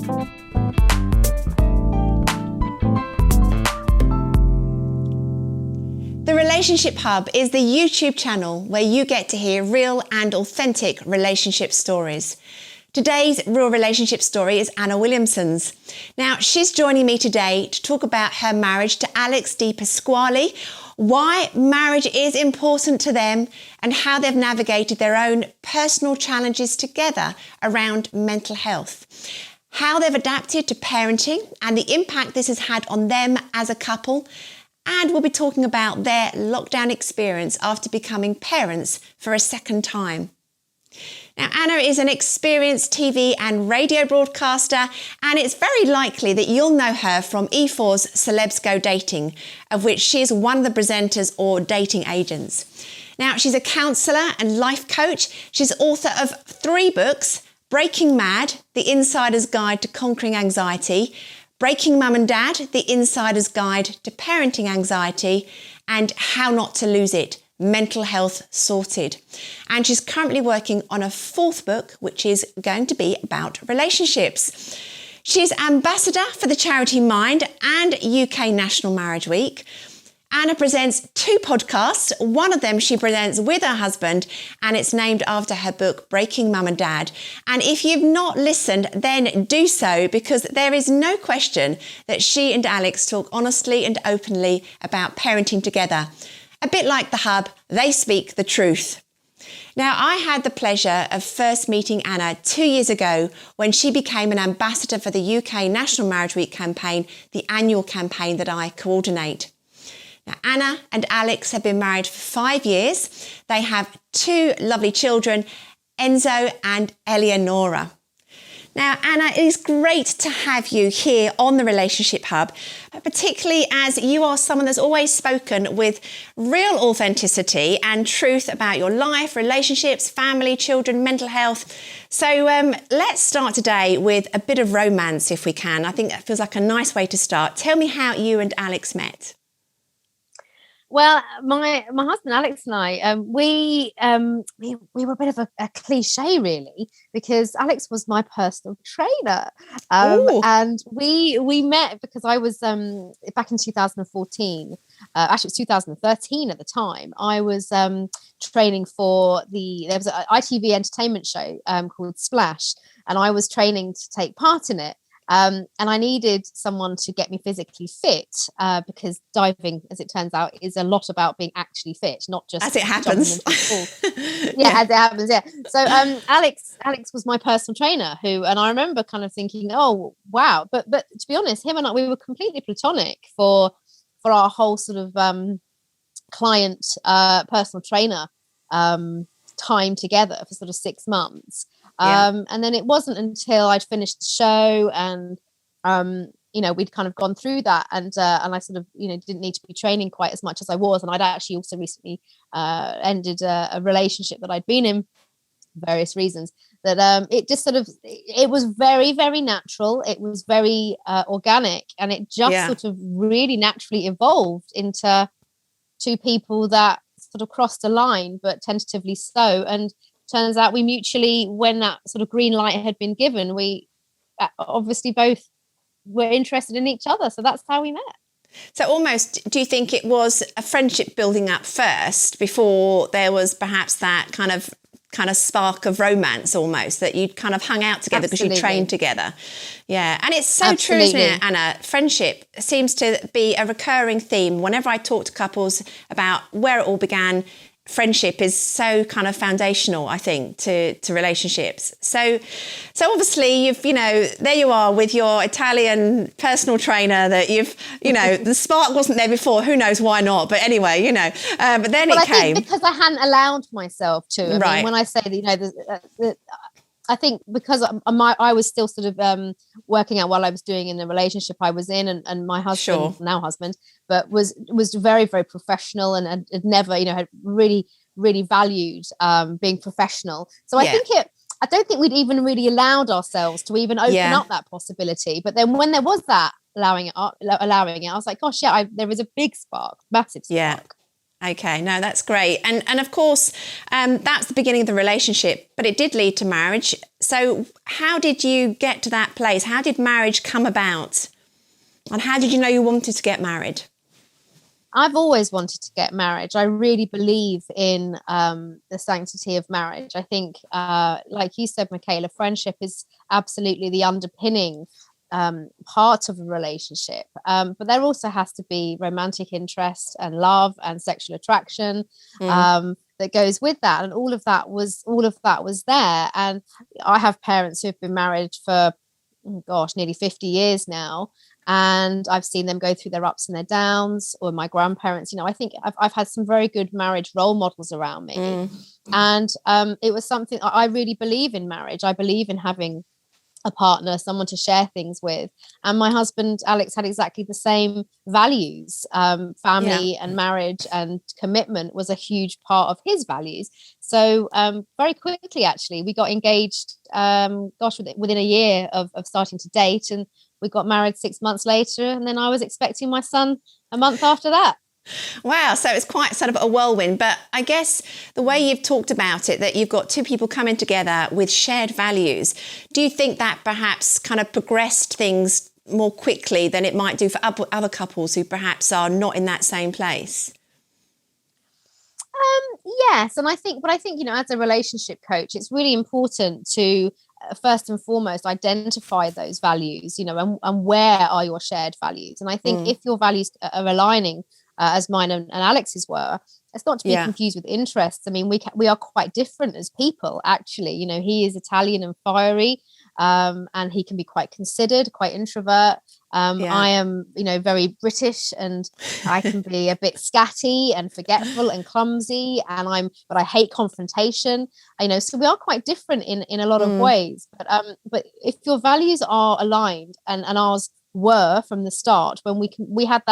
The Relationship Hub is the YouTube channel where you get to hear real and authentic relationship stories. Today's real relationship story is Anna Williamson's. Now, she's joining me today to talk about her marriage to Alex Di Pasquale, why marriage is important to them, and how they've navigated their own personal challenges together around mental health, how they've adapted to parenting and the impact this has had on them as a couple. And we'll be talking about their lockdown experience after becoming parents for a second time. Now, Anna is an experienced TV and radio broadcaster, and it's very likely that you'll know her from E4's Celebs Go Dating, of which she is one of the presenters or dating agents. Now, she's a counsellor and life coach. She's author of 3 books: Breaking Mad, The Insider's Guide to Conquering Anxiety, Breaking Mum and Dad, The Insider's Guide to Parenting Anxiety, and How Not to Lose It, Mental Health Sorted. And she's currently working on a 4th book, which is going to be about relationships. She's ambassador for the charity Mind and UK National Marriage Week. Anna presents 2 podcasts. One of them she presents with her husband, and it's named after her book, Breaking Mum and Dad. And if you've not listened, then do so, because there is no question that she and Alex talk honestly and openly about parenting together. A bit like the Hub, they speak the truth. Now, I had the pleasure of first meeting Anna 2 years ago when she became an ambassador for the UK National Marriage Week campaign, the annual campaign that I coordinate. Now, Anna and Alex have been married for 5 years. They have 2 lovely children, Enzo and Eleonora. Now, Anna, it is great to have you here on the Relationship Hub, particularly as you are someone that's always spoken with real authenticity and truth about your life, relationships, family, children, mental health. So let's start today with a bit of romance, if we can. I think that feels like a nice way to start. Tell me how you and Alex met. Well, my husband Alex and I, we were a bit of a cliche, really, because Alex was my personal trainer, and we met because I was back in 2014. Actually, it was 2013 at the time. I was training for there was an ITV entertainment show called Splash, and I was training to take part in it. And I needed someone to get me physically fit because diving, as it turns out, is a lot about being actually fit, not just as it happens. As it happens. Yeah. So Alex was my personal trainer, and I remember kind of thinking, oh wow, but to be honest, him and I, we were completely platonic for our whole sort of client personal trainer time together for sort of 6 months. And then it wasn't until I'd finished the show and, we'd kind of gone through that and I sort of, didn't need to be training quite as much as I was. And I'd actually also recently ended a relationship that I'd been in for various reasons, that it just sort of, it was very, very natural. It was very organic, and it just sort of really naturally evolved into 2 people that sort of crossed a line, but tentatively so. And turns out we mutually, when that sort of green light had been given, we obviously both were interested in each other. So that's how we met. So almost, do you think it was a friendship building up first before there was perhaps that kind of spark of romance, almost, that you'd kind of hung out together because you trained together? Yeah. And it's so true, isn't it, Anna? Friendship seems to be a recurring theme. Whenever I talk to couples about where it all began, friendship is so kind of foundational, I think, to relationships. So obviously you've, there you are with your Italian personal trainer that you've, the spark wasn't there before. Who knows why not? But anyway, but then it came. Think because I hadn't allowed myself to. I mean, when I say that, I think because I was still sort of working out while I was doing in the relationship I was in, and my husband, now husband, but was very, very professional and had never, had really, really valued being professional. So I don't think we'd even really allowed ourselves to even open up that possibility. But then when there was that allowing it, I was like, gosh, there is a big spark, massive spark. Yeah. Okay, no, that's great. And of course, that's the beginning of the relationship, but it did lead to marriage. So how did you get to that place? How did marriage come about? And how did you know you wanted to get married? I've always wanted to get married. I really believe in the sanctity of marriage. I think, like you said, Michaela, friendship is absolutely the underpinning part of a relationship. But there also has to be romantic interest and love and sexual attraction that goes with that. And all of that was there. And I have parents who have been married for, nearly 50 years now. And I've seen them go through their ups and their downs, or my grandparents. I think I've had some very good marriage role models around me. And it was something I really believe in marriage. I believe in having a partner, someone to share things with. And my husband, Alex, had exactly the same values. Family and marriage and commitment was a huge part of his values. So very quickly, actually, we got engaged, within a year of starting to date. And we got married 6 months later. And then I was expecting my son a month after that. Wow. So it's quite sort of a whirlwind. But I guess the way you've talked about it, that you've got two people coming together with shared values, do you think that perhaps kind of progressed things more quickly than it might do for other couples who perhaps are not in that same place? Yes. And I think, as a relationship coach, it's really important to first and foremost identify those values, and where are your shared values. And I think if your values are aligning, as mine and Alex's were, it's not to be confused with interests. I mean, we are quite different as people, actually. He is Italian and fiery, and he can be quite considered, quite introvert. I am, very British, and I can be a bit scatty and forgetful and clumsy, but I hate confrontation. So we are quite different in a lot of ways. But if your values are aligned, and ours were from the start, when we had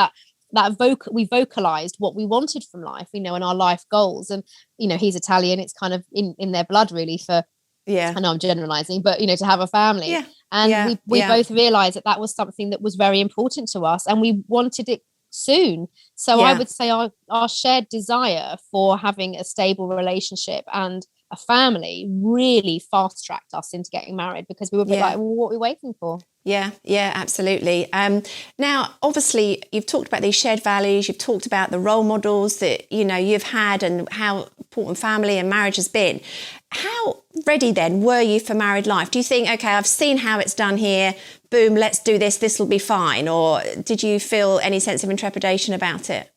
we vocalized what we wanted from life, and our life goals. And he's Italian, it's kind of in their blood, really, for I know I'm generalizing, but to have a family. And we both realized that was something that was very important to us, and we wanted it soon. So I would say our shared desire for having a stable relationship and a family really fast tracked us into getting married, because we were a bit like, well, what are we waiting for? Yeah, absolutely. Now, obviously, you've talked about these shared values. You've talked about the role models that, you've had, and how important family and marriage has been. How ready then were you for married life? Do you think, okay, I've seen how it's done here, boom, let's do this, this will be fine? Or did you feel any sense of intrepidation about it?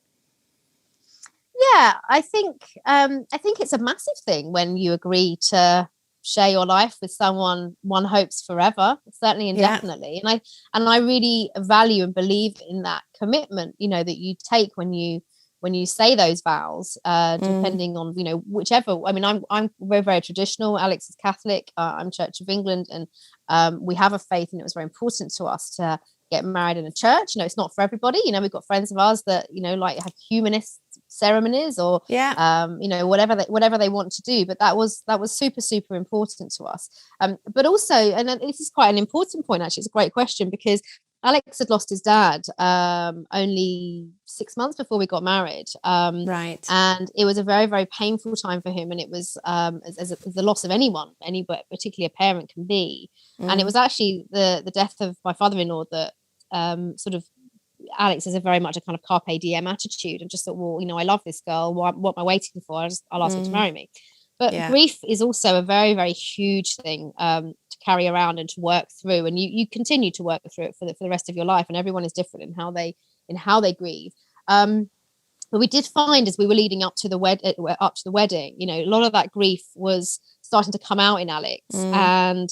Yeah, I think it's a massive thing when you agree to share your life with someone one hopes forever, certainly indefinitely. And I really value and believe in that commitment, that you take when you say those vows, depending on, whichever. I mean, I'm very, very traditional. Alex is Catholic. I'm Church of England, and we have a faith, and it was very important to us to get married in a church. It's not for everybody. We've got friends of ours that, like have humanist ceremonies, or whatever they want to do. But that was super, super important to us. But also, and this is quite an important point, actually, it's a great question, because Alex had lost his dad only 6 months before we got married. Right. And it was a very, very painful time for him. And it was as the loss of anyone, particularly a parent, can be. And it was actually the death of my father-in-law that sort of, Alex has a very much a kind of carpe diem attitude, and just thought, well, I love this girl. What am I waiting for? I'll ask her to marry me. But grief is also a very, very huge thing to carry around and to work through, and you continue to work through it for the rest of your life. And everyone is different in how they grieve. But we did find, as we were leading up to the wedding, a lot of that grief was starting to come out in Alex, and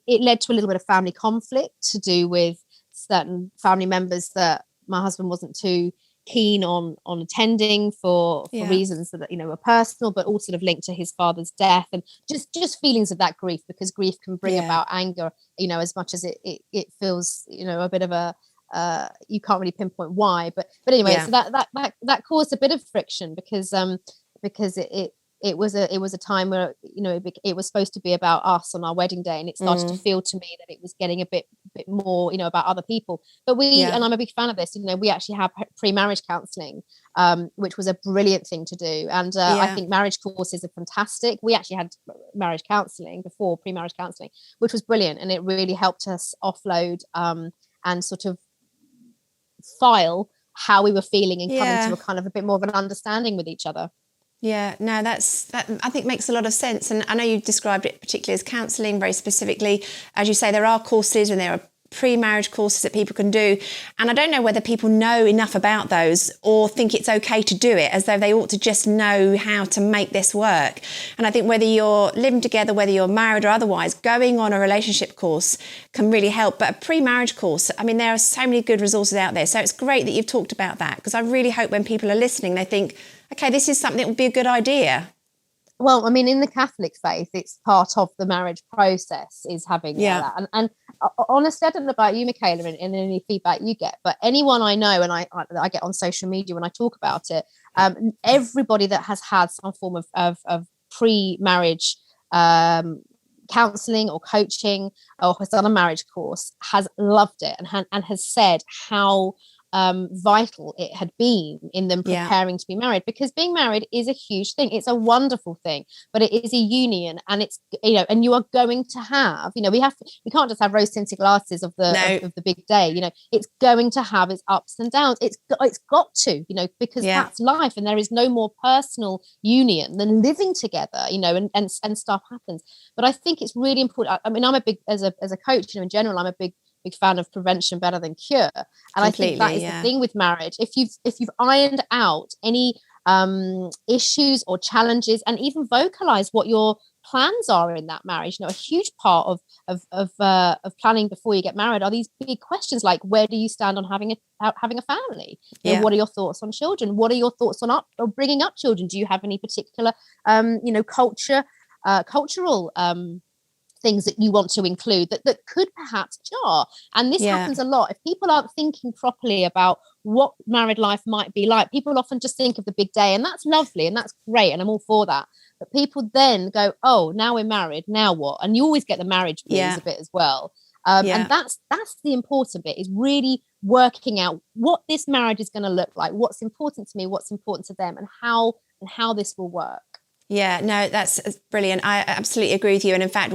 it led to a little bit of family conflict to do with certain family members that my husband wasn't too keen on attending for reasons that were personal, but all sort of linked to his father's death, and just feelings of that grief, because grief can bring about anger, as much as it feels a bit of a you can't really pinpoint why, but anyway, so that caused a bit of friction, because it a time where, you know, it was supposed to be about us on our wedding day, and it started to feel to me that it was getting a bit more, you know, about other people. But and I'm a big fan of this, you know, we actually have pre-marriage counselling, which was a brilliant thing to do. And I think marriage courses are fantastic. We actually had marriage counselling before pre-marriage counselling, which was brilliant, and it really helped us offload and sort of file how we were feeling and come to a kind of a bit more of an understanding with each other. Yeah, no, that I think makes a lot of sense. And I know you described it particularly as counselling very specifically. As you say, there are courses and there are pre-marriage courses that people can do. And I don't know whether people know enough about those or think it's okay to do it, as though they ought to just know how to make this work. And I think whether you're living together, whether you're married or otherwise, going on a relationship course can really help. But a pre-marriage course, I mean, there are so many good resources out there. So it's great that you've talked about that, because I really hope when people are listening, they think, okay, this is something that would be a good idea. Well, I mean, in the Catholic faith, it's part of the marriage process is having that. And honestly, I don't know about you, Michaela, and any feedback you get, but anyone I know, and I get on social media when I talk about it, everybody that has had some form of pre-marriage counselling or coaching or has done a marriage course has loved it and has said how vital it had been in them preparing to be married, because being married is a huge thing. It's a wonderful thing, but it is a union, and it's, you know, and you are going to have, you know, we can't just have rose tinted glasses of the big day. You know, it's going to have its ups and downs. It's got to, you know, because that's life, and there is no more personal union than living together, you know, and stuff happens. But I think it's really important. I mean, I'm a big, as a coach, you know, in general, I'm a big fan of prevention better than cure, and I think that is the thing with marriage. If you've ironed out any issues or challenges, and even vocalize what your plans are in that marriage, you know, a huge part of planning before you get married are these big questions like, where do you stand on having a family? You know, what are your thoughts on children? What are your thoughts on bringing up children? Do you have any particular you know, cultural things that you want to include that could perhaps jar? And this happens a lot. If people aren't thinking properly about what married life might be like, people often just think of the big day, and that's lovely and that's great, and I'm all for that. But people then go, oh, now we're married, now what? And you always get the marriage blues a bit as well. And that's the important bit, is really working out what this marriage is going to look like, what's important to me, what's important to them, and how this will work. Yeah, no, that's brilliant. I absolutely agree with you. And in fact,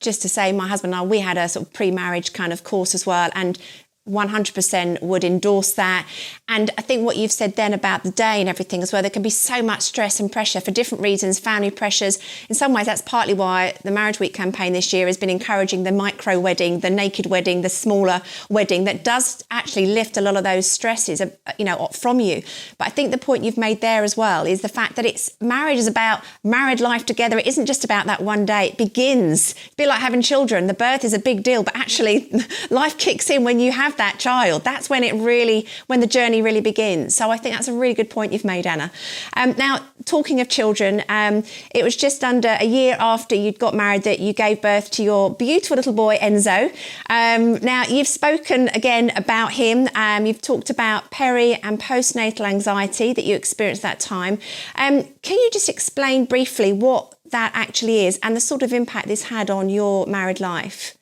just to say, my husband and I, we had a sort of pre-marriage kind of course as well, and 100% would endorse that. And I think what you've said then about the day and everything as well, there can be so much stress and pressure for different reasons, family pressures. In some ways, that's partly why the Marriage Week campaign this year has been encouraging the micro wedding, the naked wedding, the smaller wedding, that does actually lift a lot of those stresses, you know, from you. But I think the point you've made there as well is the fact that marriage is about married life together. It isn't just about that one day. It begins, it's a bit like having children. The birth is a big deal, but actually life kicks in when you have that child. That's when when the journey really begins. So I think that's a really good point you've made, Anna. Now, talking of children, it was just under a year after you'd got married that you gave birth to your beautiful little boy, Enzo. Now, you've spoken again about him. You've talked about peri and postnatal anxiety that you experienced that time. Can you just explain briefly what that actually is and the sort of impact this had on your married life?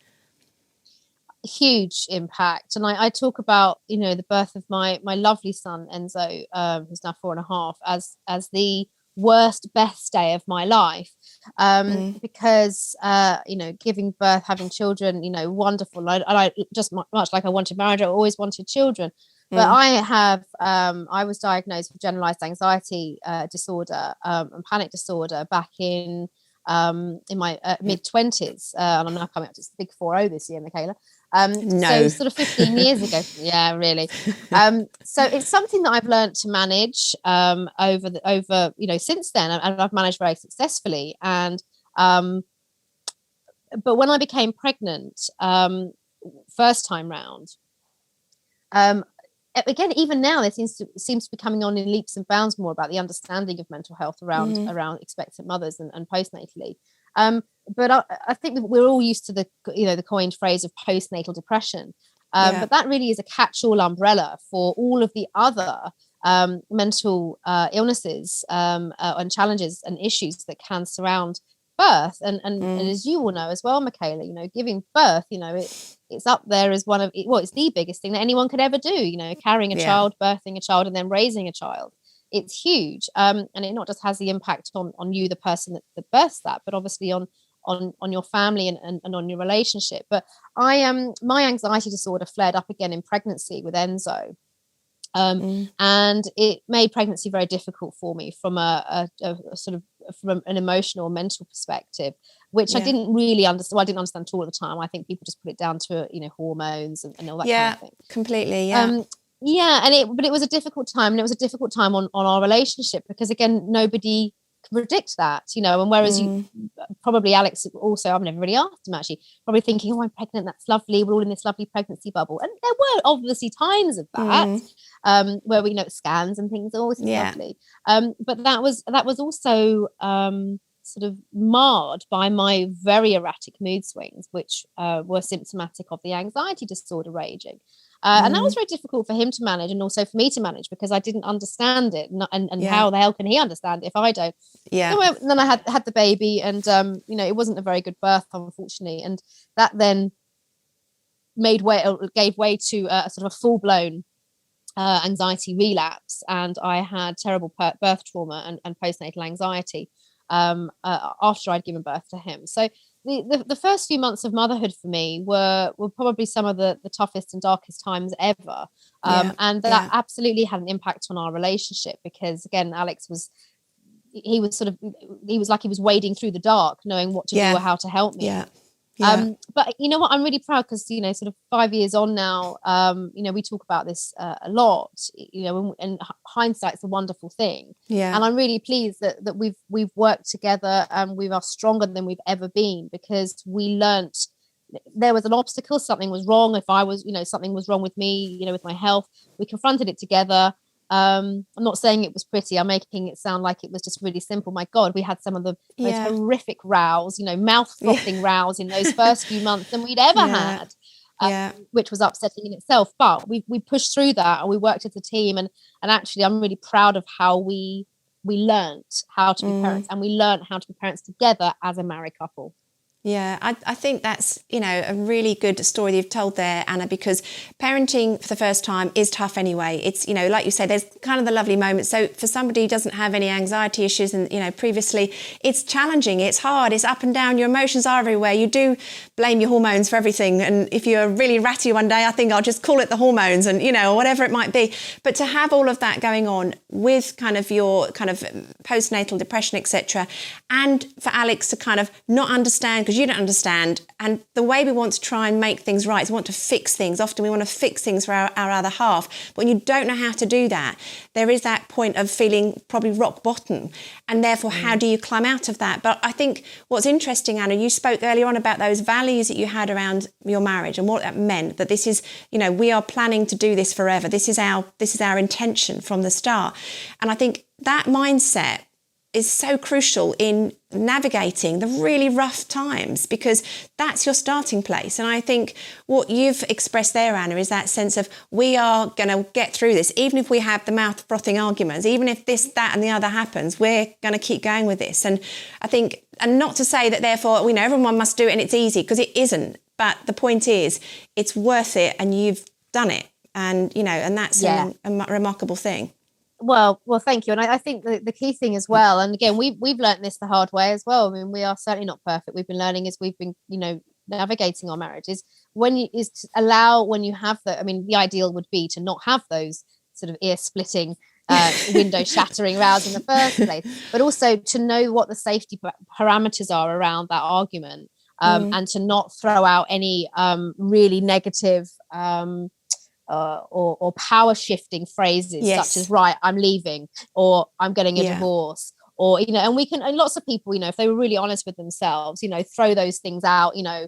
Huge impact. And I talk about, you know, the birth of my lovely son Enzo, who's now 4.5, as the best day of my life, because you know, giving birth, having children, you know, wonderful. I just much like I wanted marriage, I always wanted children. But I was diagnosed with generalized anxiety disorder and panic disorder back in my mid-20s, and I'm now coming up to big 40 this year, Michaela. So sort of 15 years ago. Yeah, really. So it's something that I've learned to manage over you know, since then, and I've managed very successfully. And but when I became pregnant, first time round, again, even now, there seems to be coming on in leaps and bounds more about the understanding of mental health around expectant mothers and postnatally. But I think we're all used to the coined phrase of postnatal depression. But that really is a catch-all umbrella for all of the other mental illnesses and challenges and issues that can surround birth. And as you will know as well, Michaela, you know, giving birth, you know, it's up there as one of, well, it's the biggest thing that anyone could ever do, you know, carrying a child, birthing a child, and then raising a child. It's huge. And it not just has the impact on you, the person that births that, but obviously on your family and on your relationship. But my anxiety disorder flared up again in pregnancy with Enzo. And it made pregnancy very difficult for me from a sort of from an emotional and mental perspective, which I didn't really understand. Well, I didn't understand at all at the time. I think people just put it down to, you know, hormones and all that kind of thing. Completely. But it was a difficult time, and it was a difficult time on our relationship, because again, nobody can predict that, you know. And whereas you probably, Alex, also, I've never really asked him actually, probably thinking, oh, I'm pregnant, that's lovely, we're all in this lovely pregnancy bubble. And there were obviously times of that where we, you know, scans and things, always lovely. But that was also sort of marred by my very erratic mood swings, which were symptomatic of the anxiety disorder raging. And that was very difficult for him to manage, and also for me to manage, because I didn't understand it, and how the hell can he understand it if I don't? So then I had the baby, and you know, it wasn't a very good birth, unfortunately, and that then gave way to a sort of a full-blown anxiety relapse, and I had terrible birth trauma and postnatal anxiety after I'd given birth to him. So the first few months of motherhood for me were probably some of the toughest and darkest times ever. And that absolutely had an impact on our relationship, because again, Alex was like he was wading through the dark, knowing what to do or how to help me. But you know what, I'm really proud, because, you know, sort of 5 years on now, you know, we talk about this a lot, you know, and hindsight's a wonderful thing. And I'm really pleased that we've worked together, and we are stronger than we've ever been, because we learnt there was an obstacle, something was wrong. If I was, you know, something was wrong with me, you know, with my health, we confronted it together. I'm not saying it was pretty. I'm making it sound like it was just really simple. My God, we had some of the most horrific rows, you know, mouth-frothing rows in those first few months than we'd ever had, which was upsetting in itself. But we pushed through that, and we worked as a team. And actually, I'm really proud of how we learnt how to be parents, and we learnt how to be parents together as a married couple. Yeah, I think that's, you know, a really good story you've told there, Anna, because parenting for the first time is tough anyway. It's, you know, like you said, there's kind of the lovely moments. So for somebody who doesn't have any anxiety issues, and, you know, previously, it's challenging, it's hard, it's up and down, your emotions are everywhere. You do blame your hormones for everything. And if you're really ratty one day, I think I'll just call it the hormones, and, you know, whatever it might be. But to have all of that going on with kind of your kind of postnatal depression, etc., and for Alex to kind of not understand, because you don't understand, and the way we want to try and make things right is we want to fix things. Often we want to fix things for our other half, but when you don't know how to do that, there is that point of feeling probably rock bottom, and therefore how do you climb out of that? But I think what's interesting, Anna, you spoke earlier on about those values that you had around your marriage and what that meant, that this is, you know, we are planning to do this forever, this is our intention from the start. And I think that mindset is so crucial in navigating the really rough times, because that's your starting place. And I think what you've expressed there, Anna, is that sense of, we are going to get through this, even if we have the mouth frothing arguments, even if this, that and the other happens, we're going to keep going with this. And I think, and not to say that therefore, we know everyone must do it and it's easy, because it isn't. But the point is, it's worth it, and you've done it. And, you know, and that's a remarkable thing. Well, thank you. And I think the key thing as well, and again, we've learned this the hard way as well. I mean, we are certainly not perfect. We've been learning as we've been, you know, navigating our marriages. When you have the ideal would be to not have those sort of ear-splitting, window-shattering rows in the first place, but also to know what the safety parameters are around that argument, and to not throw out any really negative or power shifting phrases, such as, right, I'm leaving, or I'm getting a divorce, or, you know, and lots of people, you know, if they were really honest with themselves, you know, throw those things out, you know,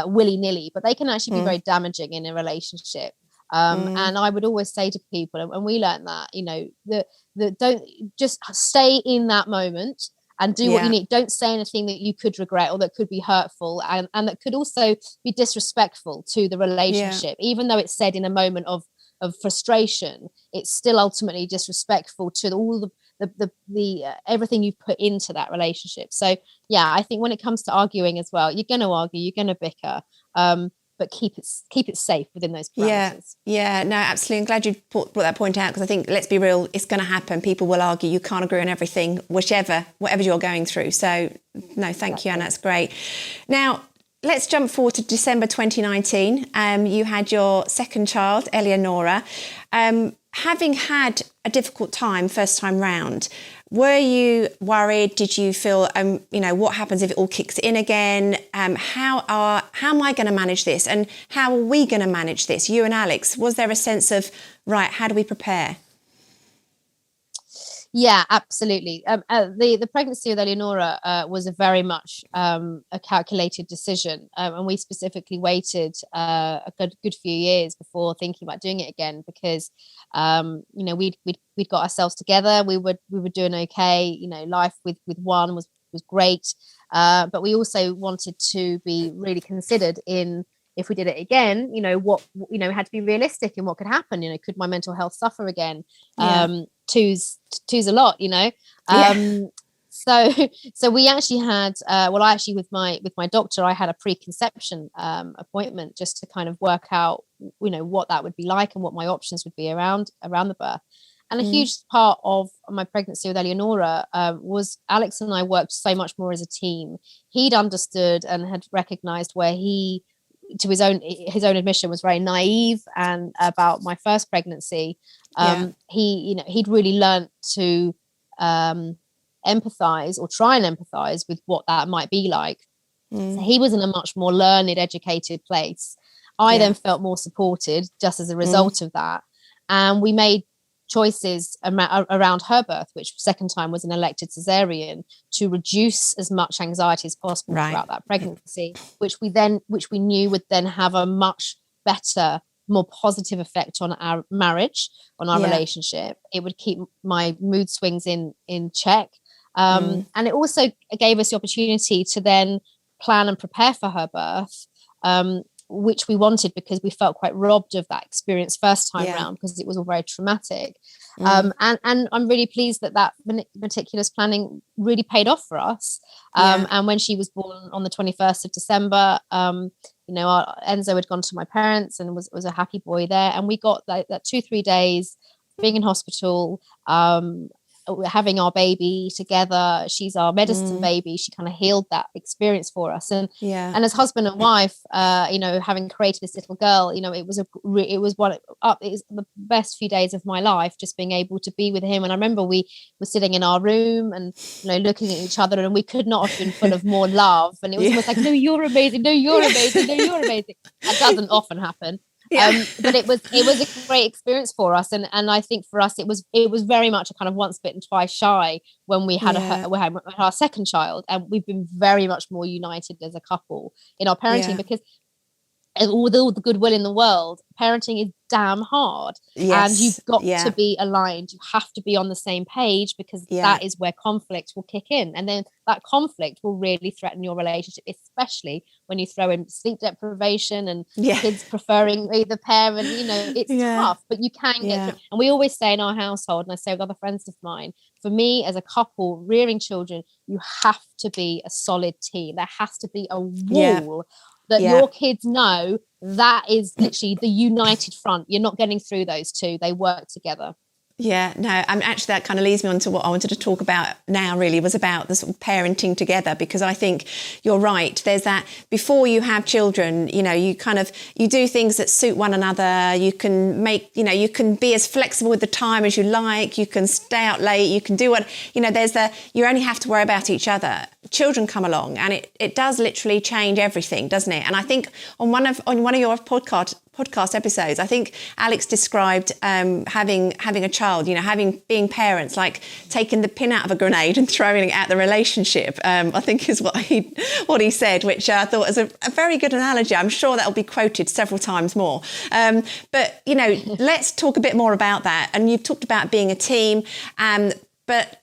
willy-nilly, but they can actually be very damaging in a relationship. And I would always say to people, and we learned that, you know, that don't just stay in that moment and do what you need. Don't say anything that you could regret or that could be hurtful and that could also be disrespectful to the relationship, even though it's said in a moment of of frustration, it's still ultimately disrespectful to all the everything you've put into that relationship. So yeah, I think when it comes to arguing as well, you're going to argue, you're going to bicker, but keep it safe within those parameters. Yeah, no, absolutely. I'm glad you brought that point out, because I think, let's be real, it's going to happen. People will argue. You can't agree on everything, whatever you're going through. So no, thank you, Anna. That's great. Now, let's jump forward to December 2019. You had your second child, Eleonora. Having had a difficult time first time round, were you worried? Did you feel, what happens if it all kicks in again? How am I going to manage this? And how are we going to manage this? You and Alex, was there a sense of, right, how do we prepare? Yeah, absolutely. The pregnancy with Eleonora was a very much a calculated decision, and we specifically waited a good few years before thinking about doing it again, because we'd got ourselves together. We were doing okay. Life with one was great, but we also wanted to be really considered in, if we did it again, what we had to be realistic in what could happen. Could my mental health suffer again? Yeah. Two's a lot, So we actually had I actually with my doctor, I had a preconception appointment just to kind of work out what that would be like and what my options would be around the birth. And a huge part of my pregnancy with Eleonora was Alex and I worked so much more as a team. He'd understood and had recognized where he, to his own admission, was very naive and about my first pregnancy. He'd really learned to empathize, or try and empathize with what that might be like. So he was in a much more learned, educated place. I then felt more supported just as a result of that. And we made choices around her birth, which second time was an elected cesarean, to reduce as much anxiety as possible throughout that pregnancy, which we knew would then have a much better, more positive effect on our marriage, on our relationship. It would keep my mood swings in check. And it also gave us the opportunity to then plan and prepare for her birth, which we wanted, because we felt quite robbed of that experience first time round, because it was all very traumatic. And I'm really pleased that meticulous planning really paid off for us. And when she was born on the 21st of December, our Enzo had gone to my parents and was a happy boy there. And we got that 2-3 days being in hospital, having our baby together. She's our medicine baby. She kind of healed that experience for us, and as husband and wife, having created this little girl, it was the best few days of my life, just being able to be with him. And I remember we were sitting in our room and looking at each other, and we could not have been full of more love. And it was almost like, no, you're amazing, no, you're amazing, no, you're amazing. That doesn't often happen. But it was a great experience for us, and I think for us it was very much a kind of once bitten twice shy when we had we had our second child, and we've been very much more united as a couple in our parenting, because with all the goodwill in the world, parenting is damn hard. And you've got to be aligned. You have to be on the same page, because that is where conflict will kick in. And then that conflict will really threaten your relationship, especially when you throw in sleep deprivation and kids preferring either parent. It's tough, but you can get through. And we always say in our household, and I say with other friends of mine, for me as a couple rearing children, you have to be a solid team. There has to be a wall that your kids know that is literally the united front. You're not getting through those two. They work together. Yeah, no, actually that kind of leads me on to what I wanted to talk about now, really, was about the sort of parenting together, because I think you're right. There's that, before you have children, you do things that suit one another. You can you can be as flexible with the time as you like. You can stay out late. You can do what, you only have to worry about each other. Children come along and it does literally change everything, doesn't it? And I think on one of your podcast episodes, I think Alex described having a child, being parents, like taking the pin out of a grenade and throwing it at the relationship, I think is what he said, which I thought was a very good analogy. I'm sure that'll be quoted several times more. But let's talk a bit more about that. And you've talked about being a team, but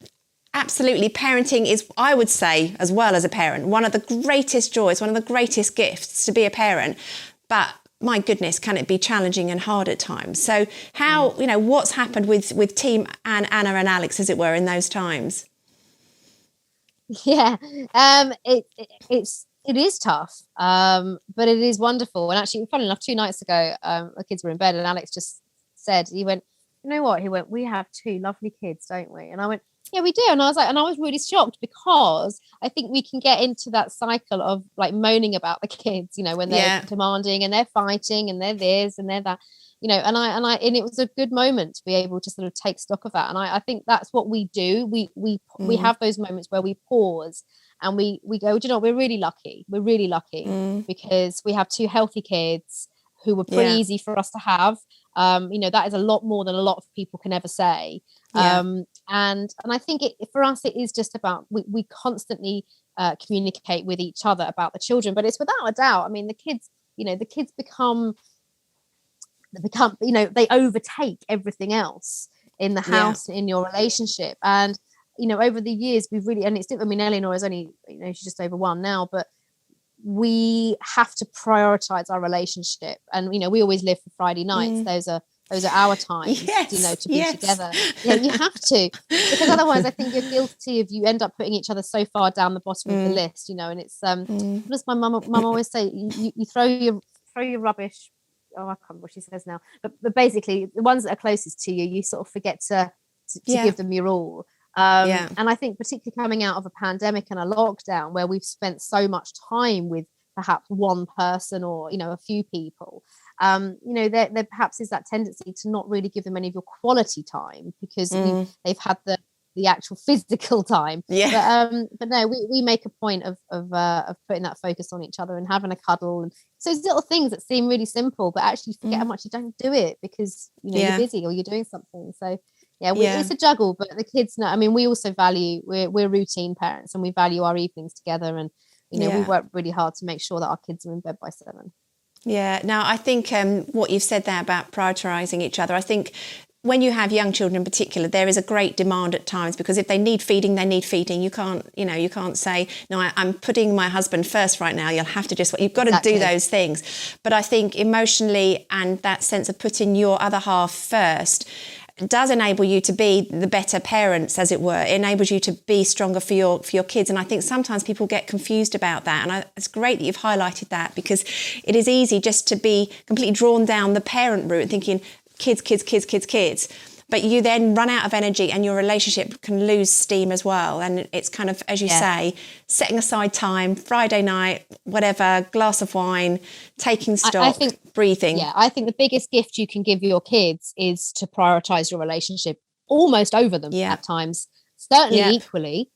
absolutely, parenting is, I would say, as well as a parent, one of the greatest joys, one of the greatest gifts to be a parent. But my goodness, can it be challenging and hard at times? So how, what's happened with team and Anna and Alex, as it were, in those times? Yeah, it is tough, but it is wonderful. And actually, funny enough, 2 nights ago, the kids were in bed, and Alex just said, he went, you know what? He went, we have 2 lovely kids, don't we? And I went, yeah, we do. And I was really shocked, because I think we can get into that cycle of like moaning about the kids, when they're demanding and they're fighting and they're this and they're that, and it was a good moment to be able to sort of take stock of that. And I think that's what we do. We have those moments where we pause and we go, do you know, we're really lucky. We're really lucky because we have 2 healthy kids who were pretty easy for us to have. That is a lot more than a lot of people can ever say. And I think for us, it is just about, we constantly communicate with each other about the children, but it's without a doubt. I mean, the kids become, they overtake everything else in the house, in your relationship. And, over the years, we've really, and it's different. I mean, Eleanor is only, she's just over 1 now, but we have to prioritize our relationship. And, we always live for Friday nights. Those are our times, to be together. Yeah, you have to, because otherwise I think you're guilty if you end up putting each other so far down the bottom of the list, and it's, what does my mum always say? You throw your rubbish. Oh, I can't remember what she says now, but basically the ones that are closest to you sort of forget to give them your all. And I think particularly coming out of a pandemic and a lockdown where we've spent so much time with perhaps one person or, a few people, there perhaps is that tendency to not really give them any of your quality time because they've had the actual physical time. But no, we make a point of putting that focus on each other and having a cuddle, and so it's little things that seem really simple but actually you forget how much you don't do it because you're busy or you're doing something. So it's a juggle, but the kids know. I mean, we also value, we're routine parents and we value our evenings together, and we work really hard to make sure that our kids are in bed by 7. Yeah. Now, I think what you've said there about prioritising each other, I think when you have young children in particular, there is a great demand at times, because if they need feeding, they need feeding. You can't say, no, I'm putting my husband first right now. You'll have to you've got to do those things. But I think emotionally, and that sense of putting your other half first does enable you to be the better parents, as it were. It enables you to be stronger for your kids. And I think sometimes people get confused about that. And it's great that you've highlighted that, because it is easy just to be completely drawn down the parent route, thinking kids. But you then run out of energy and your relationship can lose steam as well. And it's kind of, as you say, setting aside time, Friday night, whatever, glass of wine, taking stock, breathing. Yeah, I think the biggest gift you can give your kids is to prioritise your relationship almost over them at times, certainly equally,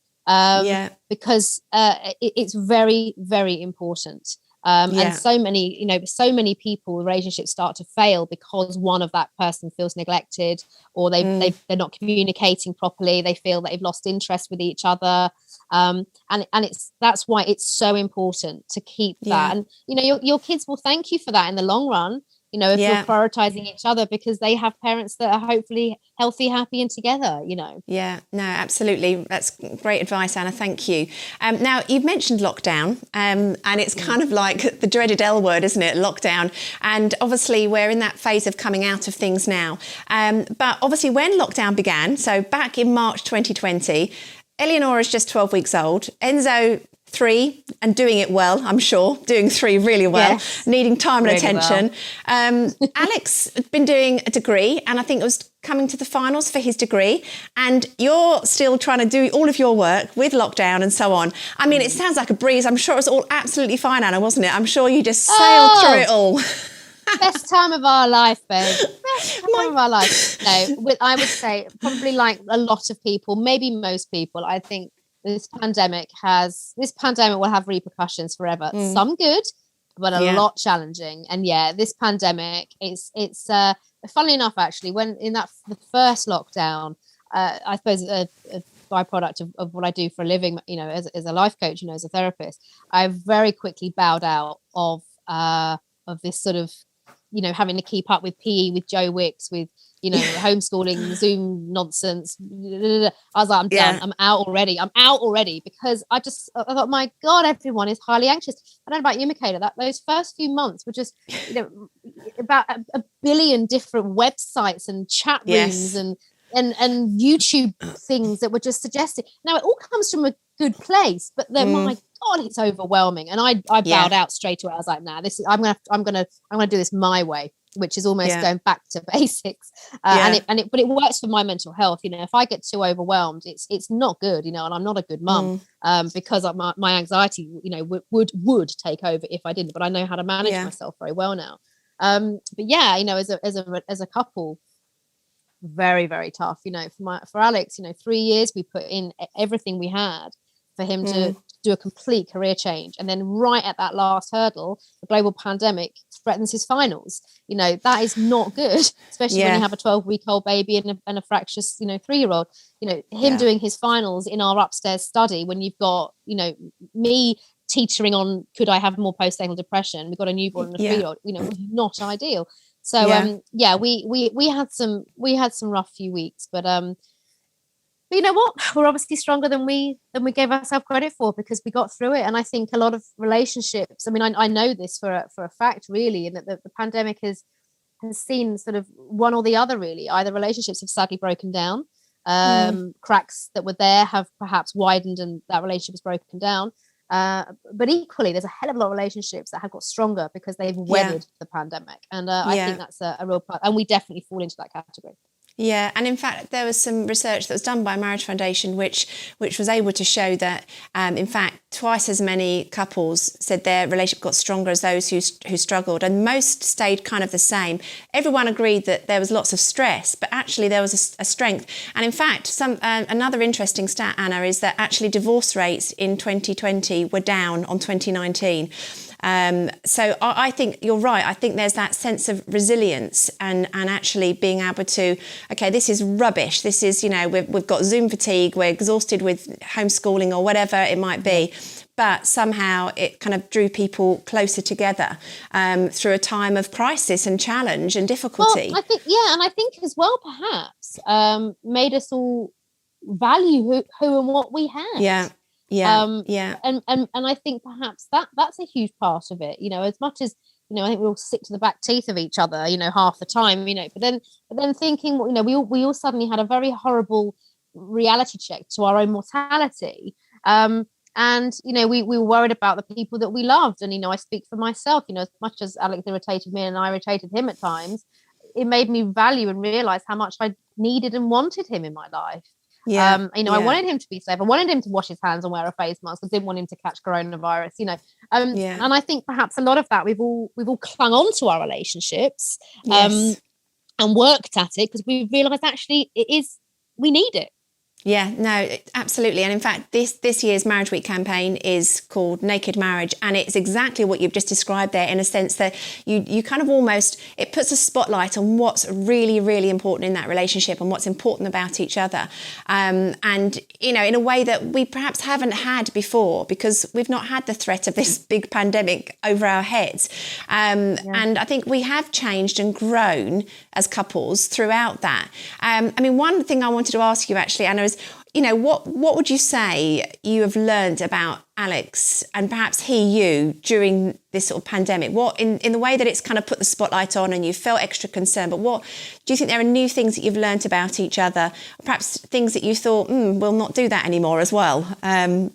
because it's very, very important. And so many people, relationships start to fail because one of that person feels neglected, or they're not communicating properly. They feel that they've lost interest with each other. And that's why it's so important to keep that. And, your kids will thank you for that in the long run, if you're prioritizing each other, because they have parents that are hopefully healthy, happy and together, Yeah, no, absolutely. That's great advice, Anna. Thank you. Now, you've mentioned lockdown, and it's kind of like the dreaded L word, isn't it? Lockdown. And obviously we're in that phase of coming out of things now. But obviously when lockdown began, so back in March 2020, Eleanor is just 12 weeks old. Enzo, 3, and doing it well, I'm sure, doing 3 really well, needing time and attention. Well. Alex had been doing a degree, and I think it was coming to the finals for his degree, and you're still trying to do all of your work with lockdown and so on. I mean, it sounds like a breeze. I'm sure it was all absolutely fine, Anna, wasn't it? I'm sure you just sailed through it all. Best time of our life, babe. Best time of our life. No, I would say probably like a lot of people, maybe most people, I think this pandemic will have repercussions forever. Some good, but a lot challenging. And this pandemic, it's funnily enough, actually, when in the first lockdown, I suppose a byproduct of what I do for a living, as a life coach, as a therapist, I very quickly bowed out of this sort of you know, having to keep up with PE with Joe Wicks, with, you know, homeschooling, Zoom nonsense. I was like, I'm done. I'm out already because I thought, my God, everyone is highly anxious. I don't know about you, Michaela, that those first few months were just, you know, about a billion different websites and chat rooms and YouTube things that were just suggesting. Now it all comes from a good place, but then my God, it's overwhelming. And I bowed out straight away. I was like, nah, I'm gonna do this my way, which is almost going back to basics. But it works for my mental health. You know, if I get too overwhelmed, it's not good, you know, and I'm not a good mum because my anxiety, you know, would take over if I didn't, but I know how to manage myself very well now. But yeah, you know, as a couple, very, very tough, you know, for Alex, you know, 3 years we put in everything we had for him to do a complete career change, and then right at that last hurdle, the global pandemic threatens his finals. You know, that is not good, especially when you have a 12-week-old baby and a fractious, you know, 3-year-old. You know, him doing his finals in our upstairs study when you've got, you know, me teetering on, could I have more postnatal depression? We've got a newborn and a 3-year-old, you know, was not ideal. So we had some rough few weeks, but you know what? We're obviously stronger than we gave ourselves credit for, because we got through it. And I think a lot of relationships, I mean, I know this for a fact, really, and that the pandemic has seen sort of one or the other, really. Either relationships have sadly broken down, cracks that were there have perhaps widened and that relationship has broken down. But equally, there's a hell of a lot of relationships that have got stronger because they've weathered the pandemic. And I think that's a real part. And we definitely fall into that category. Yeah, and in fact, there was some research that was done by Marriage Foundation, which was able to show that, in fact, twice as many couples said their relationship got stronger as those who struggled, and most stayed kind of the same. Everyone agreed that there was lots of stress, but actually there was a strength. And in fact, another interesting stat, Anna, is that actually divorce rates in 2020 were down on 2019. So I think you're right. I think there's that sense of resilience and actually being able to, okay, this is rubbish. This is, you know, we've got Zoom fatigue. We're exhausted with homeschooling or whatever it might be. But somehow it kind of drew people closer together through a time of crisis and challenge and difficulty. Well, I think, and I think as well, perhaps made us all value who and what we had. And I think perhaps that's a huge part of it, you know, as much as, you know, I think we're all sick to the back teeth of each other, you know, half the time, you know, but then thinking, you know, we all suddenly had a very horrible reality check to our own mortality. And, you know, we were worried about the people that we loved. And, you know, I speak for myself, you know, as much as Alex irritated me and I irritated him at times, it made me value and realize how much I needed and wanted him in my life. You know, I wanted him to be safe. I wanted him to wash his hands and wear a face mask. I didn't want him to catch coronavirus, you know. And I think perhaps a lot of that we've all clung on to our relationships and worked at it because we realised actually we need it. Yeah, no, absolutely. And in fact, this year's Marriage Week campaign is called Naked Marriage. And it's exactly what you've just described there, in a sense that you kind of almost, it puts a spotlight on what's really, really important in that relationship and what's important about each other. And, you know, in a way that we perhaps haven't had before, because we've not had the threat of this big pandemic over our heads. And I think we have changed and grown as couples throughout that. I mean, one thing I wanted to ask you actually, Anna, is, you know, what would you say you have learned about Alex and perhaps you during this sort of pandemic? What in the way that it's kind of put the spotlight on and you felt extra concerned, but what do you think there are new things that you've learned about each other? Perhaps things that you thought, we'll not do that anymore as well.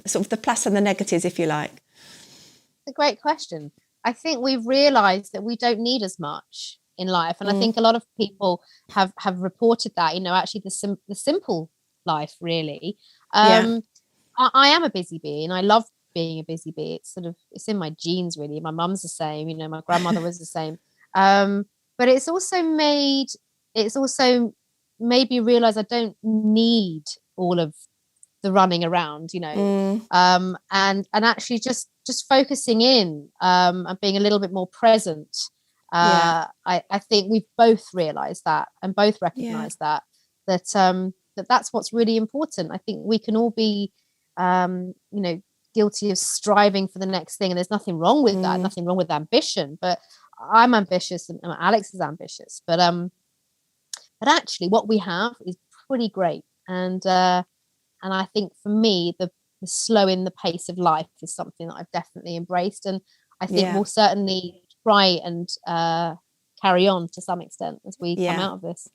Sort of the plus and the negatives, if you like. It's a great question. I think we've realised that we don't need as much in life, and I think a lot of people have reported that, you know, actually the simple life, really. I am a busy bee and I love being a busy bee. It's in my genes, really. My mum's the same, you know, my grandmother was the same. But it's also made me realize I don't need all of the running around, you know. And actually just focusing in and being a little bit more present. I think we've both realized that and both recognized that's what's really important. I think we can all be, you know, guilty of striving for the next thing, and there's nothing wrong with that, nothing wrong with ambition. But I'm ambitious and Alex is ambitious, but actually what we have is pretty great. And I think for me, the slowing the pace of life is something that I've definitely embraced. And I think we'll certainly try and carry on to some extent as we come out of this.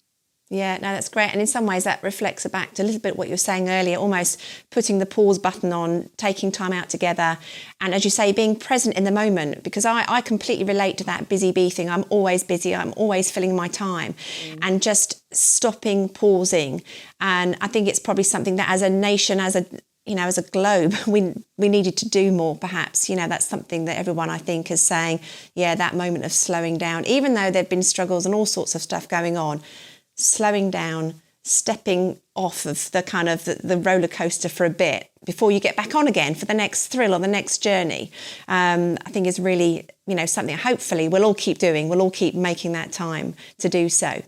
Yeah, no, that's great. And in some ways that reflects back to a little bit what you were saying earlier, almost putting the pause button on, taking time out together. And as you say, being present in the moment, because I completely relate to that busy bee thing. I'm always busy. I'm always filling my time and just stopping, pausing. And I think it's probably something that as a nation, as a globe, we needed to do more, perhaps. That's something that everyone, I think, is saying, that moment of slowing down, even though there've been struggles and all sorts of stuff going on. Slowing down, stepping off of the kind of the roller coaster for a bit before you get back on again for the next thrill or the next journey, I think is really, something hopefully we'll all keep doing. We'll all keep making that time to do so.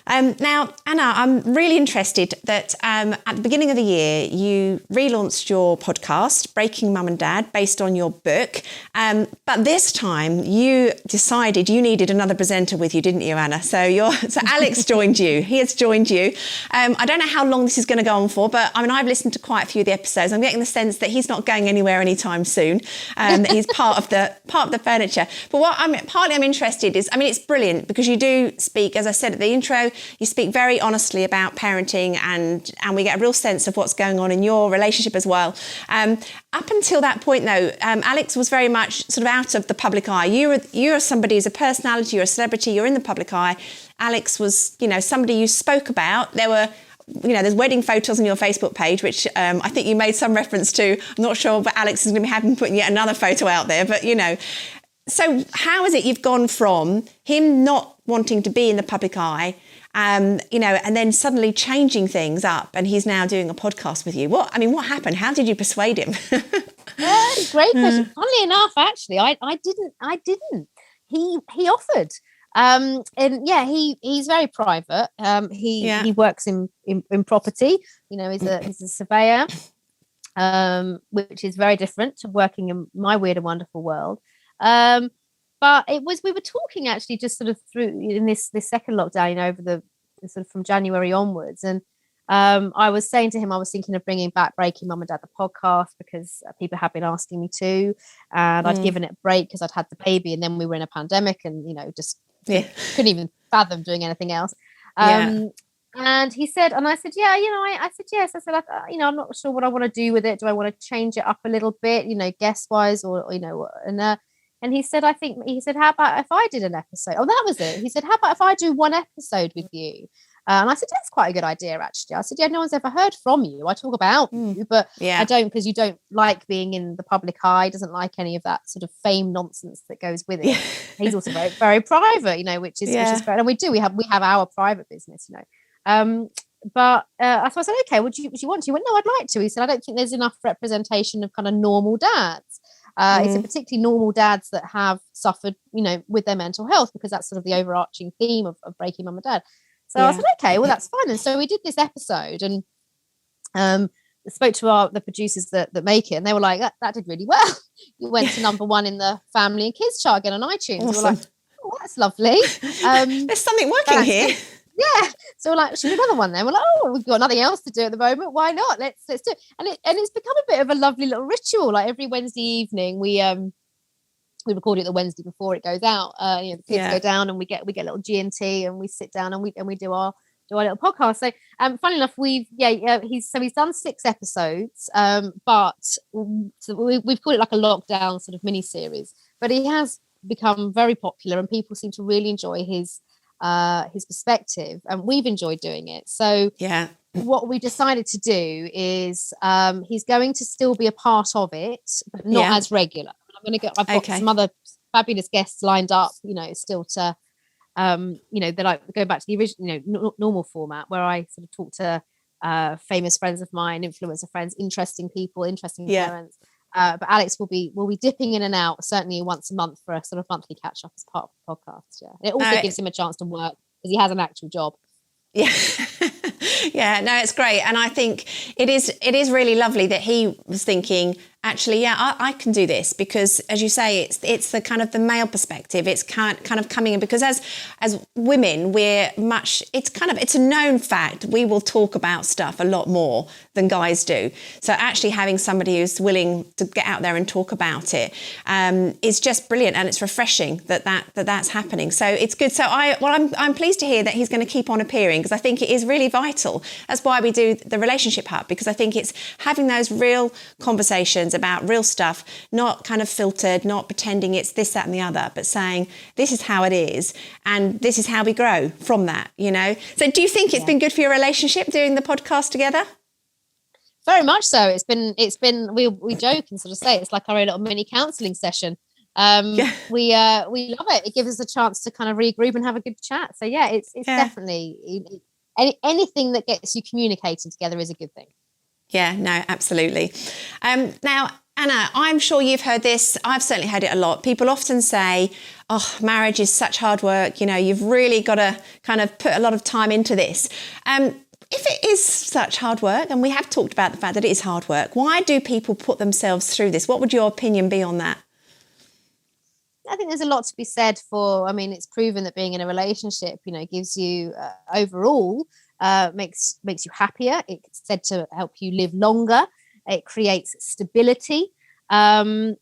Now, Anna, I'm really interested that at the beginning of the year, you relaunched your podcast, Breaking Mum and Dad, based on your book. But this time you decided you needed another presenter with you, didn't you, Anna? So Alex joined you. He has joined you. I don't know how long this is going to go on for, but I've listened to quite a few of the episodes. I'm getting the sense that he's not going anywhere anytime soon. That he's part of the furniture. But what I'm interested is, it's brilliant because you do speak, as I said at the intro, you speak very honestly about parenting and we get a real sense of what's going on in your relationship as well. Up until that point, though, Alex was very much sort of out of the public eye. You're somebody who's a personality, you're a celebrity, you're in the public eye. Alex was, somebody you spoke about. There were, there's wedding photos on your Facebook page, which I think you made some reference to. I'm not sure, but Alex is going to be having putting yet another photo out there. But, so how is it you've gone from him not wanting to be in the public eye, and then suddenly changing things up, and he's now doing a podcast with you? What happened? How did you persuade him? Great question. Funnily enough, actually, I didn't. He offered. He's very private. He works in property. He's a surveyor, which is very different to working in my weird and wonderful world. But we were talking actually just sort of through in this second lockdown, over the sort of from January onwards. And I was saying to him, I was thinking of bringing back Breaking Mum and Dad, the podcast, because people have been asking me to, and I'd given it a break because I'd had the baby, and then we were in a pandemic and, just couldn't even fathom doing anything else. And he said, and I said, I said, yes. I said, I'm not sure what I want to do with it. Do I want to change it up a little bit, guest wise, or, and he said, how about if I did an episode? Oh, that was it. He said, how about if I do one episode with you? And I said, that's quite a good idea, actually. I said, no one's ever heard from you. I talk about you, but I don't, because you don't like being in the public eye, doesn't like any of that sort of fame nonsense that goes with it. He's also very, very private, which is great. And we have our private business, But so I said, okay, would you want to? He went, no, I'd like to. He said, I don't think there's enough representation of kind of normal dads. He said, particularly normal dads that have suffered, with their mental health, because that's sort of the overarching theme of Breaking Mum and Dad. So I said, okay, well, that's fine. And so we did this episode and spoke to the producers that make it, and they were like, that did really well. You went to number 1 in the family and kids chart again on iTunes. Awesome. We were like, oh, that's lovely. There's something working here. Yeah. So we're like, should we do another one then? We're like, oh, we've got nothing else to do at the moment. Why not? Let's do it. And it's become a bit of a lovely little ritual. Like every Wednesday evening, we record it the Wednesday before it goes out. The kids go down and we get a little G&T and we sit down and we do our little podcast. So funny enough, he's done 6 episodes, but we've called it like a lockdown sort of mini series. But he has become very popular and people seem to really enjoy his perspective, and we've enjoyed doing it. So what we decided to do is he's going to still be a part of it, but not as regular. I've got some other fabulous guests lined up, still to they're like going back to the original normal format where I sort of talk to famous friends of mine, influencer friends, interesting people, interesting parents. But Alex will be dipping in and out certainly once a month for a sort of monthly catch up as part of the podcast. Yeah, and it also gives him a chance to work because he has an actual job. Yeah. Yeah, no, it's great. And I think it is really lovely that he was thinking, actually, yeah, I can do this, because as you say, it's the kind of the male perspective. It's kind of coming in, because as women, it's a known fact, we will talk about stuff a lot more than guys do. So actually having somebody who's willing to get out there and talk about it is just brilliant, and it's refreshing that's happening. So it's good. So I'm pleased to hear that he's going to keep on appearing, because I think it is really vital. That's why we do the Relationship Hub, because I think it's having those real conversations about real stuff, not kind of filtered, not pretending it's this, that and the other, but saying this is how it is and this is how we grow from that, you know. So do you think it's been good for your relationship doing the podcast together? Very much so. It's been we joke and sort of say it's like our own little mini counselling session. We love it. It gives us a chance to kind of regroup and have a good chat. So it's definitely anything that gets you communicating together is a good thing. Yeah, no, absolutely. Now, Anna, I'm sure you've heard this. I've certainly heard it a lot. People often say, oh, marriage is such hard work. You know, you've really got to kind of put a lot of time into this. If it is such hard work, and we have talked about the fact that it is hard work, why do people put themselves through this? What would your opinion be on that? I think there's a lot to be said for, I mean, it's proven that being in a relationship, you know, gives you overall, makes you happier. It's said to help you live longer. It creates stability, and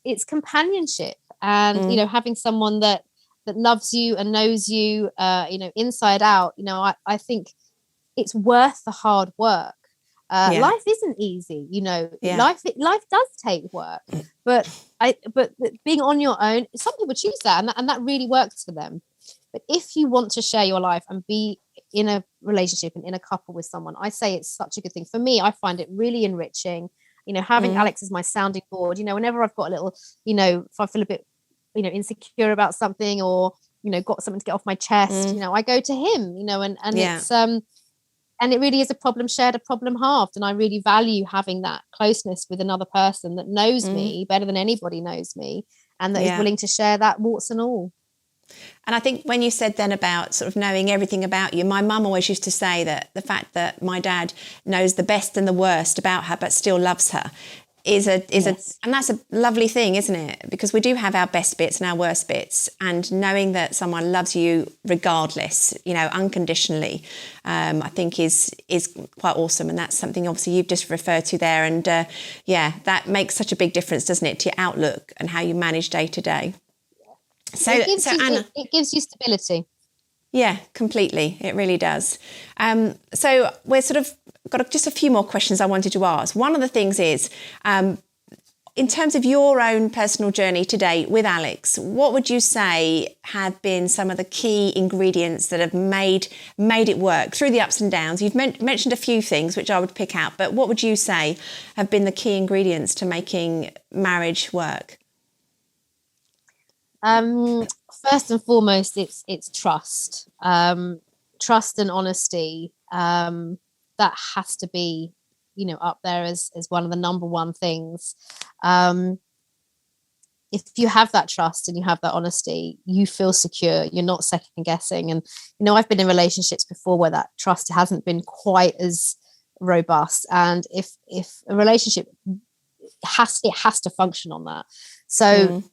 it's companionship, and you know, having someone that loves you and knows you, you know, inside out. You know, I think it's worth the hard work. Life isn't easy, you know. Life does take work, but being on your own, some people choose that, and that really works for them. But if you want to share your life and be in a relationship and in a couple with someone, I say it's such a good thing. For me, I find it really enriching. You know, having Alex as my sounding board, you know, whenever I've got a little, you know, if I feel a bit, you know, insecure about something, or, you know, got something to get off my chest, you know, I go to him, you know, and it's, and it really is a problem shared, a problem halved. And I really value having that closeness with another person that knows me better than anybody knows me, and that is willing to share that, warts and all. And I think when you said then about sort of knowing everything about you, my mum always used to say that the fact that my dad knows the best and the worst about her but still loves her is and that's a lovely thing, isn't it? Because we do have our best bits and our worst bits, and knowing that someone loves you regardless, you know, unconditionally, I think is quite awesome. And that's something obviously you've just referred to there, and that makes such a big difference, doesn't it, to your outlook and how you manage day to day. So Anna, it gives you stability. Yeah, completely. It really does. So we're sort of got just a few more questions I wanted to ask. One of the things is, in terms of your own personal journey today with Alex, what would you say have been some of the key ingredients that have made it work through the ups and downs? You've mentioned a few things which I would pick out, but what would you say have been the key ingredients to making marriage work? First and foremost, it's trust, trust and honesty. That has to be, you know, up there as one of the number one things. If you have that trust and you have that honesty, you feel secure. You're not second guessing. And, you know, I've been in relationships before where that trust hasn't been quite as robust. And if a relationship has to function on that. So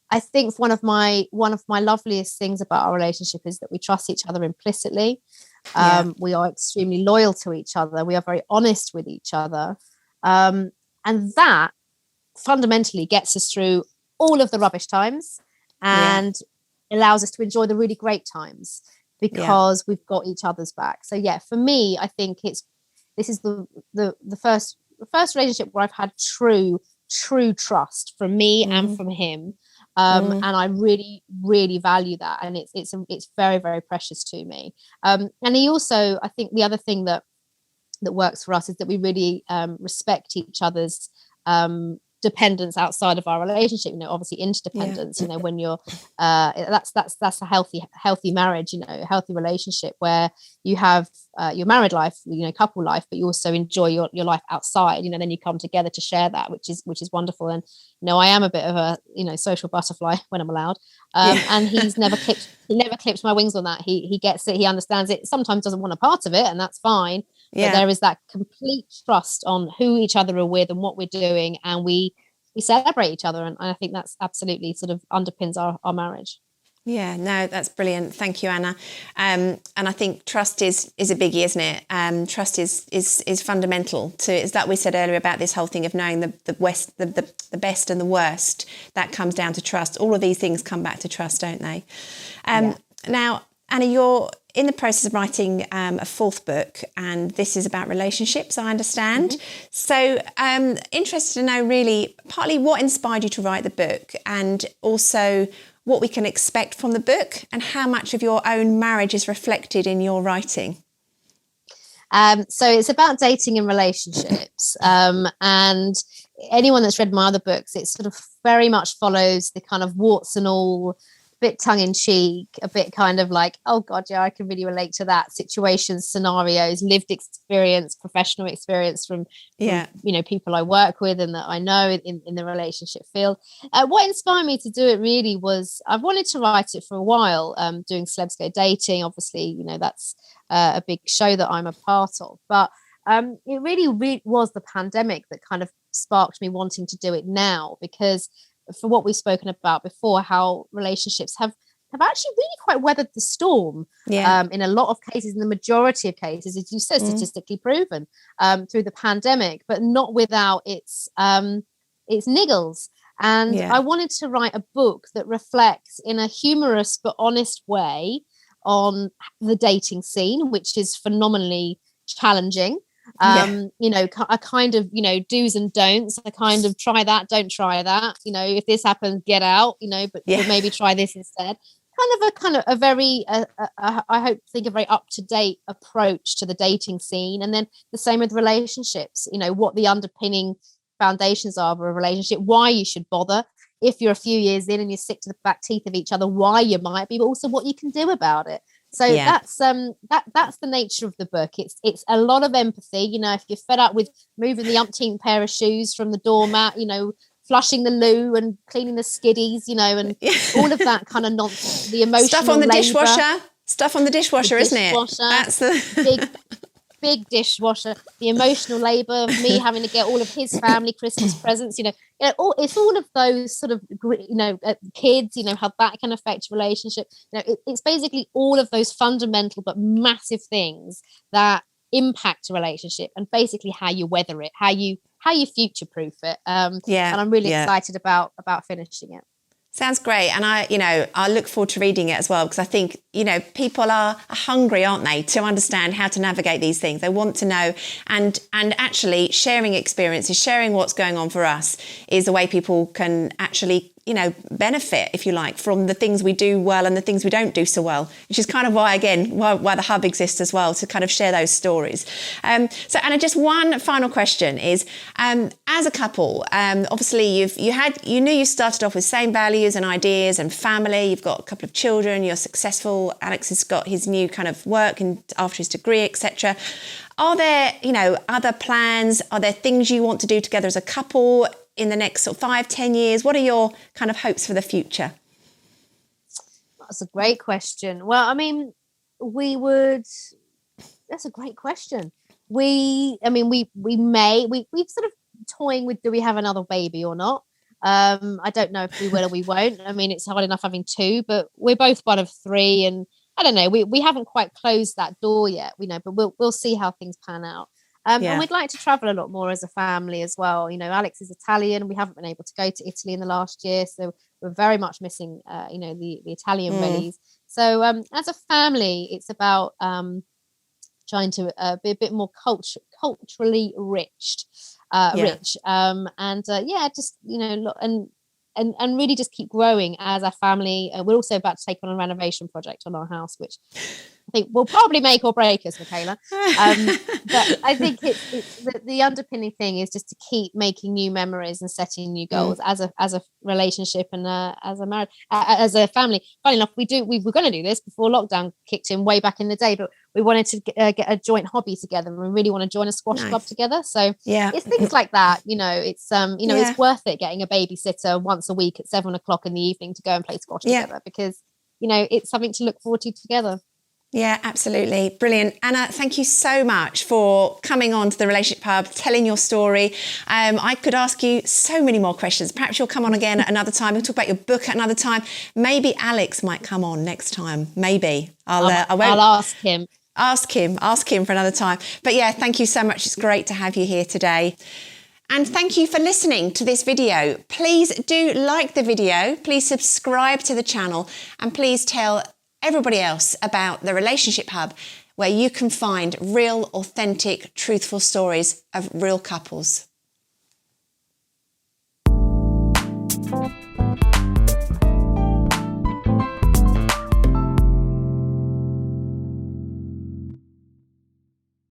I think one of my loveliest things about our relationship is that we trust each other implicitly. We are extremely loyal to each other. We are very honest with each other. And that fundamentally gets us through all of the rubbish times and allows us to enjoy the really great times, because we've got each other's back. So for me, I think this is the first relationship where I've had true trust from me and from him. And I really, really value that. And it's very, very precious to me. And he also, I think the other thing that works for us is that we really respect each other's dependence outside of our relationship. You know, obviously interdependence, you know, when you're that's a healthy marriage, you know, a healthy relationship where you have your married life, you know, couple life, but you also enjoy your life outside, you know, then you come together to share that, which is wonderful. And, you know, I am a bit of a, you know, social butterfly when I'm allowed. And he's never clipped my wings on that. He gets it, he understands it, sometimes doesn't want a part of it, and that's fine. Yeah. But there is that complete trust on who each other are with and what we're doing, and we celebrate each other, and I think that's absolutely sort of underpins our marriage. Yeah, no, that's brilliant. Thank you, Anna. And I think trust is a biggie, isn't it? Trust is fundamental to, is that we said earlier about this whole thing of knowing the best and the worst. That comes down to trust. All of these things come back to trust, don't they? Now, Anna, you're in the process of writing a fourth book, and this is about relationships, I understand. So interested to know really partly what inspired you to write the book, and also what we can expect from the book, and how much of your own marriage is reflected in your writing. So it's about dating and relationships. And anyone that's read my other books, it sort of very much follows the kind of warts and all, a bit tongue-in-cheek, a bit kind of like, oh God, yeah, I can really relate to that. Situations, scenarios, lived experience, professional experience from people I work with and that I know in the relationship field. What inspired me to do it really was I've wanted to write it for a while, doing Celebs Go Dating. Obviously, that's a big show that I'm a part of. But it really was the pandemic that kind of sparked me wanting to do it now, because for what we've spoken about before, how relationships have actually really quite weathered the storm in a lot of cases, in the majority of cases, as you said, statistically proven through the pandemic, but not without its niggles. And I wanted to write a book that reflects in a humorous but honest way on the dating scene, which is phenomenally challenging. A kind of do's and don'ts, a kind of try that, don't try that, if this happens, get out, but maybe try this instead, kind of a very I think a very up-to-date approach to the dating scene. And then the same with relationships, what the underpinning foundations are of a relationship, why you should bother if you're a few years in and you're sick to the back teeth of each other, why you might be, but also what you can do about it. So that's the nature of the book. It's a lot of empathy. If you're fed up with moving the umpteenth pair of shoes from the doormat, flushing the loo and cleaning the skiddies, and all of that kind of nonsense. The emotional stuff on the dishwasher, isn't it? That's the big dishwasher. The emotional labour of me having to get all of his family Christmas presents. It's all of those sort of kids. How that can affect a relationship. It's basically all of those fundamental but massive things that impact a relationship, and basically how you weather it, how you future-proof it. And I'm really excited about finishing it. Sounds great. And I look forward to reading it as well, because I think, people are hungry, aren't they, to understand how to navigate these things. They want to know, and actually sharing experiences, sharing what's going on for us is the way people can actually, benefit, if you like, from the things we do well and the things we don't do so well, which is kind of why the hub exists as well, to kind of share those stories. So Anna, just one final question is, as a couple, obviously you knew you started off with same values and ideas and family, you've got a couple of children, you're successful, Alex has got his new kind of work and after his degree, etc. Are there, other plans? Are there things you want to do together as a couple in the next sort of 5-10 years? What are your kind of hopes for the future? That's a great question. Well, I mean, that's a great question. We've sort of toying with, do we have another baby or not? I don't know if we will or we won't. I mean, it's hard enough having two, but we're both one of three, and I don't know, we haven't quite closed that door yet, but we'll see how things pan out. And we'd like to travel a lot more as a family as well. Alex is Italian. We haven't been able to go to Italy in the last year, so we're very much missing, the Italian wellies. So as a family, it's about trying to be a bit more culturally rich, and really just keep growing as a family. We're also about to take on a renovation project on our house, which I think will probably make or break us, Michaela. But I think it's the underpinning thing is just to keep making new memories and setting new goals as a relationship and as a marriage, as a family. Funny enough, we were going to do this before lockdown kicked in way back in the day, but we wanted to get a joint hobby together, and we really want to join a squash club together. So it's things like that. It's it's worth it getting a babysitter once a week at 7:00 in the evening to go and play squash together, because it's something to look forward to together. Yeah, absolutely. Brilliant. Anna, thank you so much for coming on to the Relationship Hub, telling your story. I could ask you so many more questions. Perhaps you'll come on again at another time. We'll talk about your book at another time. Maybe Alex might come on next time. Maybe. I'll ask him. Ask him for another time. But yeah, thank you so much. It's great to have you here today. And thank you for listening to this video. Please do like the video. Please subscribe to the channel, and please tell everybody else about the Relationship Hub, where you can find real, authentic, truthful stories of real couples.